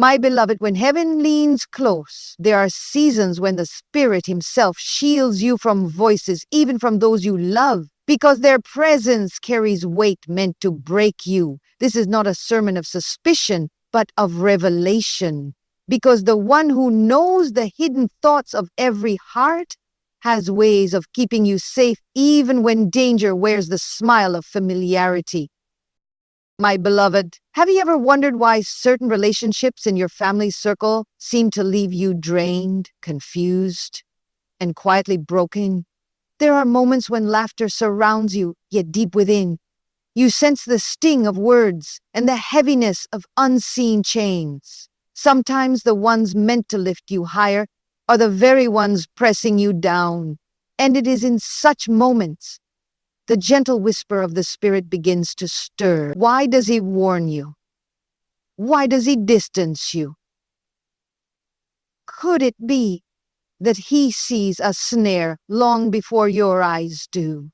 My beloved, when heaven leans close, there are seasons when the Spirit Himself shields you from voices, even from those you love, because their presence carries weight meant to break you. This is not a sermon of suspicion, but of revelation. Because the one who knows the hidden thoughts of every heart has ways of keeping you safe even when danger wears the smile of familiarity. My beloved, have you ever wondered why certain relationships in your family circle seem to leave you drained, confused, and quietly broken? There are moments when laughter surrounds you, yet deep within, you sense the sting of words and the heaviness of unseen chains. Sometimes the ones meant to lift you higher are the very ones pressing you down. And it is in such moments the gentle whisper of the Spirit begins to stir. Why does He warn you? Why does He distance you? Could it be that He sees a snare long before your eyes do?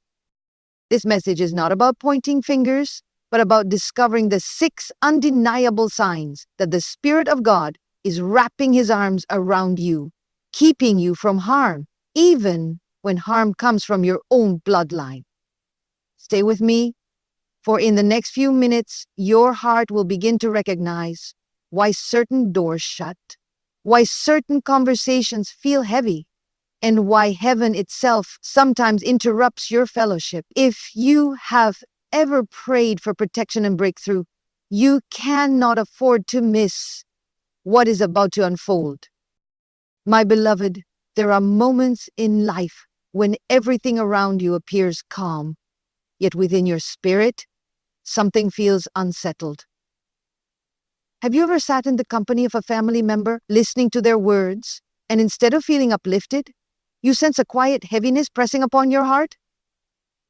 This message is not about pointing fingers, but about discovering the 6 undeniable signs that the Spirit of God is wrapping His arms around you, keeping you from harm, even when harm comes from your own bloodline. Stay with me, for in the next few minutes, your heart will begin to recognize why certain doors shut, why certain conversations feel heavy, and why heaven itself sometimes interrupts your fellowship. If you have ever prayed for protection and breakthrough, you cannot afford to miss what is about to unfold. My beloved, there are moments in life when everything around you appears calm, yet within your spirit, something feels unsettled. Have you ever sat in the company of a family member, listening to their words, and instead of feeling uplifted, you sense a quiet heaviness pressing upon your heart?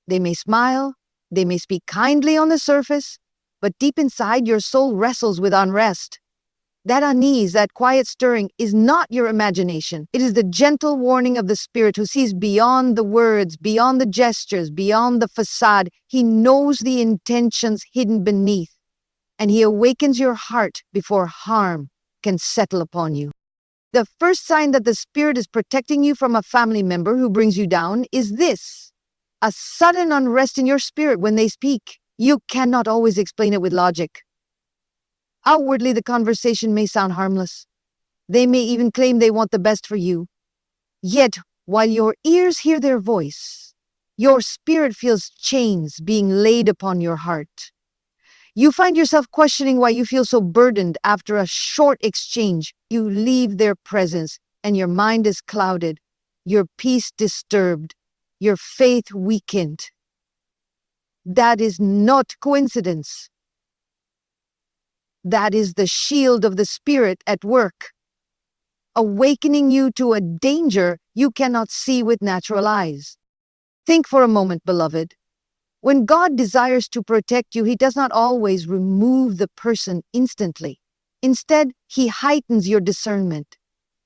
They may smile, they may speak kindly on the surface, but deep inside your soul wrestles with unrest. That unease, that quiet stirring, is not your imagination. It is the gentle warning of the Spirit who sees beyond the words, beyond the gestures, beyond the facade. He knows the intentions hidden beneath, and He awakens your heart before harm can settle upon you. The first sign that the Spirit is protecting you from a family member who brings you down is this: a sudden unrest in your spirit when they speak. You cannot always explain it with logic. Outwardly, the conversation may sound harmless. They may even claim they want the best for you. Yet, while your ears hear their voice, your spirit feels chains being laid upon your heart. You find yourself questioning why you feel so burdened after a short exchange. You leave their presence, and your mind is clouded, your peace disturbed, your faith weakened. That is not coincidence. That is the shield of the Spirit at work, awakening you to a danger you cannot see with natural eyes. Think for a moment, beloved. When God desires to protect you, He does not always remove the person instantly. Instead, He heightens your discernment.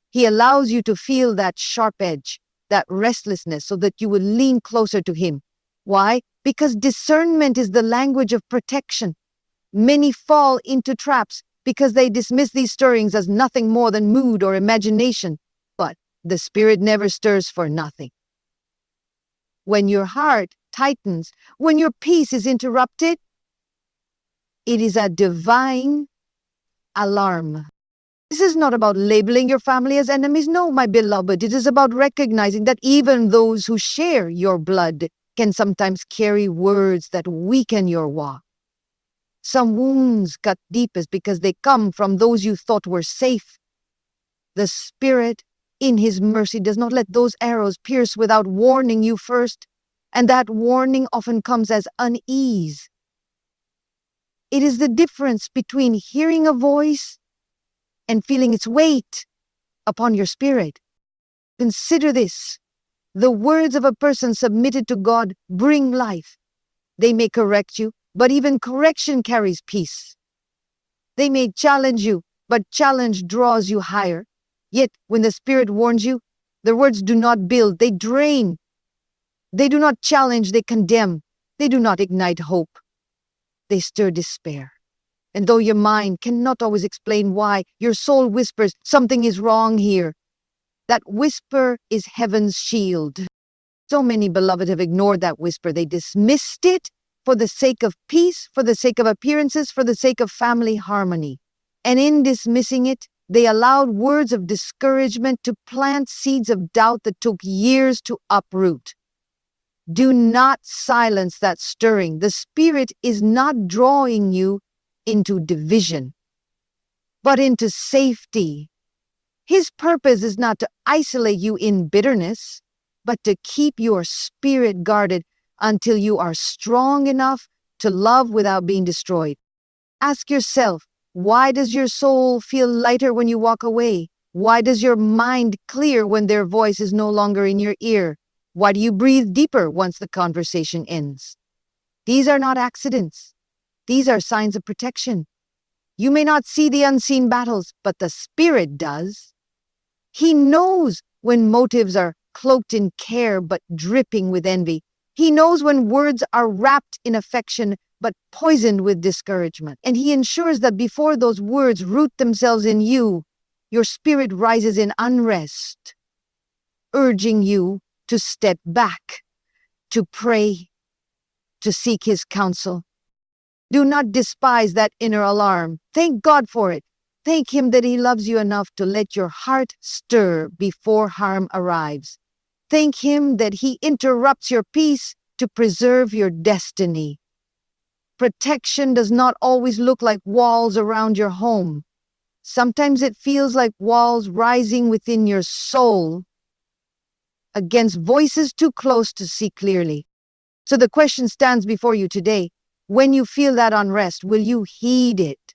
He allows you to feel that sharp edge, that restlessness, so that you will lean closer to Him. Why? Because discernment is the language of protection. Many fall into traps because they dismiss these stirrings as nothing more than mood or imagination. But the Spirit never stirs for nothing. When your heart tightens, when your peace is interrupted, it is a divine alarm. This is not about labeling your family as enemies. No, my beloved, it is about recognizing that even those who share your blood can sometimes carry words that weaken your walk. Some wounds cut deepest because they come from those you thought were safe. The Spirit, in His mercy, does not let those arrows pierce without warning you first, and that warning often comes as unease. It is the difference between hearing a voice and feeling its weight upon your spirit. Consider this: the words of a person submitted to God bring life. They may correct you, but even correction carries peace. They may challenge you, but challenge draws you higher. Yet, when the Spirit warns you, the words do not build, they drain. They do not challenge, they condemn. They do not ignite hope. They stir despair. And though your mind cannot always explain why, your soul whispers, something is wrong here. That whisper is heaven's shield. So many, beloved, have ignored that whisper. They dismissed it for the sake of peace, for the sake of appearances, for the sake of family harmony. And in dismissing it, they allowed words of discouragement to plant seeds of doubt that took years to uproot. Do not silence that stirring. The Spirit is not drawing you into division, but into safety. His purpose is not to isolate you in bitterness, but to keep your spirit guarded until you are strong enough to love without being destroyed. Ask yourself, why does your soul feel lighter when you walk away? Why does your mind clear when their voice is no longer in your ear? Why do you breathe deeper once the conversation ends? These are not accidents. These are signs of protection. You may not see the unseen battles, but the Spirit does. He knows when motives are cloaked in care but dripping with envy. He knows when words are wrapped in affection but poisoned with discouragement. And He ensures that before those words root themselves in you, your spirit rises in unrest, urging you to step back, to pray, to seek His counsel. Do not despise that inner alarm. Thank God for it. Thank Him that He loves you enough to let your heart stir before harm arrives. Thank Him that He interrupts your peace to preserve your destiny. Protection does not always look like walls around your home. Sometimes it feels like walls rising within your soul against voices too close to see clearly. So the question stands before you today. When you feel that unrest, will you heed it?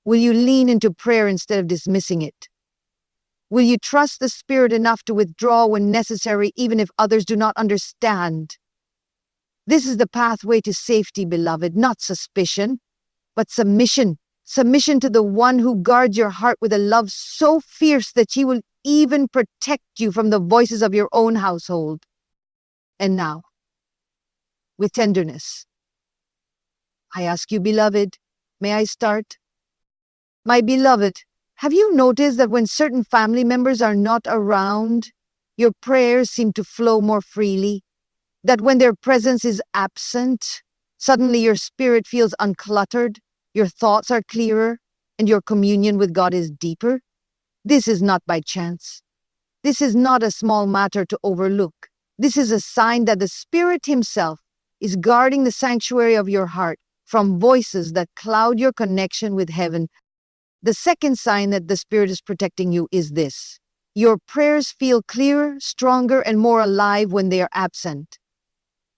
Will you lean into prayer instead of dismissing it? Will you trust the Spirit enough to withdraw when necessary, even if others do not understand? This is the pathway to safety, beloved, not suspicion, but submission. Submission to the one who guards your heart with a love so fierce that He will even protect you from the voices of your own household. And now, with tenderness, I ask you, beloved, may I start? My beloved, have you noticed that when certain family members are not around, your prayers seem to flow more freely? That when their presence is absent, suddenly your spirit feels uncluttered, your thoughts are clearer, and your communion with God is deeper? This is not by chance. This is not a small matter to overlook. This is a sign that the Spirit Himself is guarding the sanctuary of your heart from voices that cloud your connection with heaven. The second sign that the Spirit is protecting you is this. Your prayers feel clearer, stronger, and more alive when they are absent.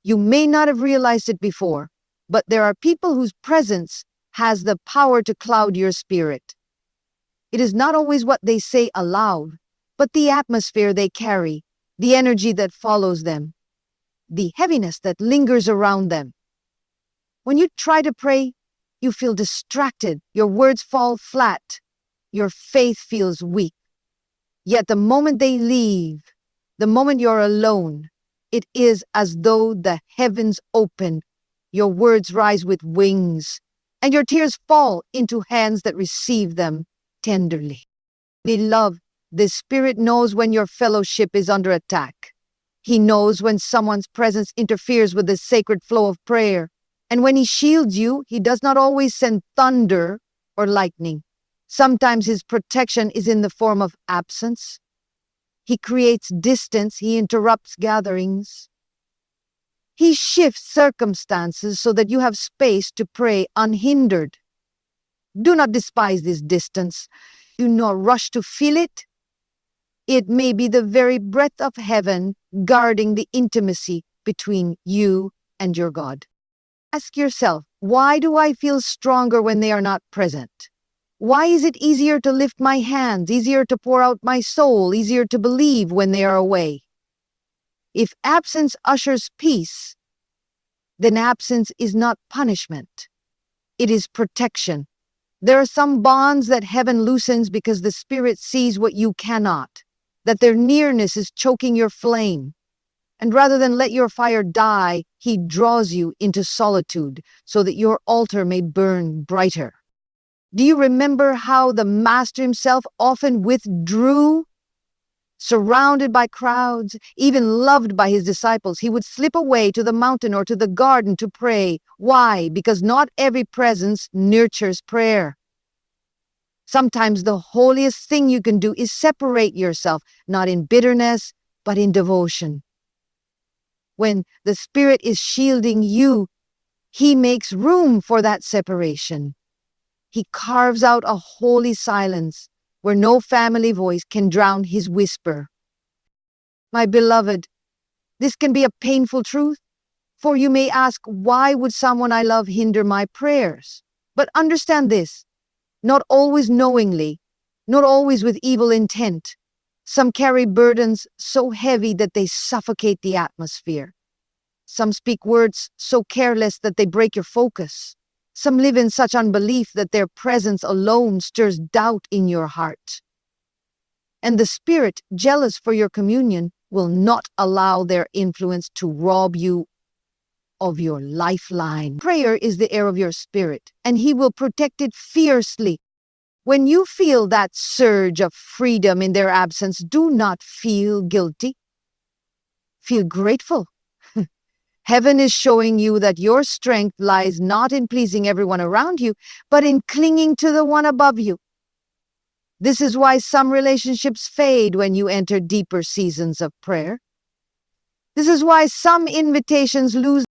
You may not have realized it before, but there are people whose presence has the power to cloud your spirit. It is not always what they say aloud, but the atmosphere they carry, the energy that follows them, the heaviness that lingers around them. When you try to pray, you feel distracted, your words fall flat, your faith feels weak. Yet the moment they leave, the moment you're alone, it is as though the heavens open, your words rise with wings, and your tears fall into hands that receive them tenderly. Beloved, the Spirit knows when your fellowship is under attack. He knows when someone's presence interferes with the sacred flow of prayer. And when He shields you, He does not always send thunder or lightning. Sometimes His protection is in the form of absence. He creates distance. He interrupts gatherings. He shifts circumstances so that you have space to pray unhindered. Do not despise this distance. Do not rush to feel it. It may be the very breath of heaven guarding the intimacy between you and your God. Ask yourself, why do I feel stronger when they are not present? Why is it easier to lift my hands, easier to pour out my soul, easier to believe when they are away? If absence ushers peace, then absence is not punishment. It is protection. There are some bonds that heaven loosens because the Spirit sees what you cannot, that their nearness is choking your flame. And rather than let your fire die, He draws you into solitude so that your altar may burn brighter. Do you remember how the Master himself often withdrew? Surrounded by crowds, even loved by his disciples, he would slip away to the mountain or to the garden to pray. Why? Because not every presence nurtures prayer. Sometimes the holiest thing you can do is separate yourself, not in bitterness, but in devotion. When the Spirit is shielding you, he makes room for that separation. He carves out a holy silence where no family voice can drown his whisper. My beloved, this can be a painful truth, for you may ask, why would someone I love hinder my prayers? But understand this, not always knowingly, not always with evil intent. Some carry burdens so heavy that they suffocate the atmosphere. Some speak words so careless that they break your focus. Some live in such unbelief that their presence alone stirs doubt in your heart. And the Spirit, jealous for your communion, will not allow their influence to rob you of your lifeline. Prayer is the air of your spirit, and he will protect it fiercely. When you feel that surge of freedom in their absence, do not feel guilty. Feel grateful. Heaven is showing you that your strength lies not in pleasing everyone around you, but in clinging to the one above you. This is why some relationships fade when you enter deeper seasons of prayer. This is why some invitations lose